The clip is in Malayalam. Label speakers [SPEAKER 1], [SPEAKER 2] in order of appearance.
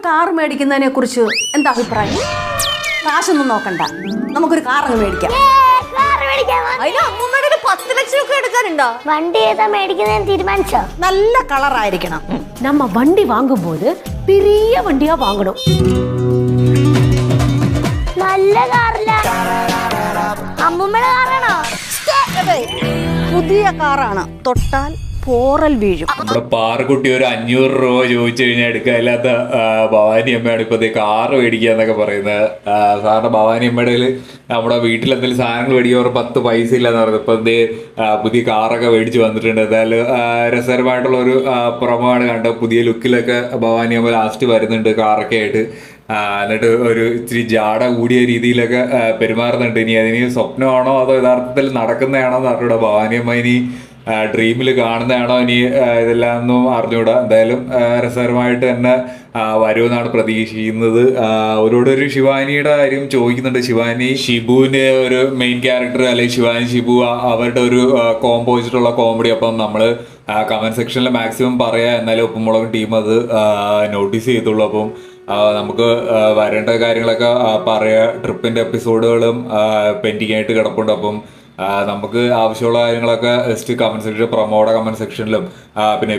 [SPEAKER 1] കാർ മേടിക്കുന്നതിനെ കുറിച്ച് എന്താ അഭിപ്രായം? കാശൊന്നും നോക്കണ്ട, നമുക്കൊരു കാർ അങ്ങ് മേടിക്കാം.
[SPEAKER 2] അമ്മൂമ്മയുടെ 10 ലക്ഷം ഒക്കെ എടുക്കാനുണ്ടോ?
[SPEAKER 3] വണ്ടി ഏതാ മേടിക്കുന്നതെന്ന് തീരുമാനിച്ചോ?
[SPEAKER 1] നല്ല കളറായിരിക്കണം.
[SPEAKER 2] நம்ம வண்டி வாங்கும்போது பெரிய வண்டியா வாங்கணும்.
[SPEAKER 3] നല്ല കാറില്ല. അമ്മൂമ്മയുടെ കാറാണോ?
[SPEAKER 1] പുതിയ കാറാണ്, തൊട്ടാൽ പോറൽ വീഴും.
[SPEAKER 4] നമ്മുടെ പാറക്കുട്ടി ഒരു 500 രൂപ ചോദിച്ചു കഴിഞ്ഞാൽ എടുക്കാനില്ലാത്ത ഭവാനി അമ്മയാണ് ഇപ്പൊ കാറ് മേടിക്കുക എന്നൊക്കെ പറയുന്നത്. സാറിന് ഭവാനി അമ്മയുടെ നമ്മുടെ വീട്ടിൽ എന്തെങ്കിലും സാധനങ്ങൾ മേടിക്കുക 10 പൈസ ഇല്ലാന്ന് പറയുന്നത്. ഇപ്പൊ പുതിയ കാറൊക്കെ മേടിച്ച് വന്നിട്ടുണ്ട്. എന്തായാലും രസകരമായിട്ടുള്ള ഒരു പ്രൊമോയാണ് കണ്ടത്. പുതിയ ലുക്കിലൊക്കെ ഭവാനി അമ്മ ലാസ്റ്റ് വരുന്നുണ്ട് കാറൊക്കെ ആയിട്ട്. എന്നിട്ട് ഒരു ഇച്ചിരി ജാട കൂടിയ രീതിയിലൊക്കെ പെരുമാറുന്നുണ്ട്. ഇനി അതിന് സ്വപ്നമാണോ അതോ യഥാർത്ഥത്തിൽ നടക്കുന്നതാണോ എന്ന് അറിഞ്ഞൂടാ. ഭവാനി അമ്മ ഇനി ഡ്രീമിൽ കാണുന്നതാണോ ഇനി ഇതെല്ലാം ഒന്നും അറിഞ്ഞൂടാ. എന്തായാലും രസകരമായിട്ട് തന്നെ വരുമെന്നാണ് പ്രതീക്ഷിക്കുന്നത്. അവരോടൊരു ശിവാനിയുടെ കാര്യം ചോദിക്കുന്നുണ്ട്. ശിവാനി ഷിബുവിന്റെ ഒരു മെയിൻ ക്യാരക്ടർ അല്ലെങ്കിൽ ശിവാനി ഷിബു അവരുടെ ഒരു കോംബോ വെച്ചിട്ടുള്ള കോമഡി. അപ്പം നമ്മൾ കമന്റ് സെക്ഷനിൽ മാക്സിമം പറയാം. എന്നാലും ഉപ്പുമുളക് ടീം അത് നോട്ടീസ് ചെയ്തുള്ളൂ. അപ്പം നമുക്ക് വരേണ്ട കാര്യങ്ങളൊക്കെ പറയാം. ട്രിപ്പിന്റെ എപ്പിസോഡുകളും പെൻഡിങ് ആയിട്ട് കിടപ്പുണ്ട്. അപ്പം നമുക്ക് ആവശ്യമുള്ള കാര്യങ്ങളൊക്കെ ജസ്റ്റ് കമന്റ് സെക്ഷൻ, പ്രൊമോയുടെ കമന്റ് സെക്ഷനിലും പിന്നെ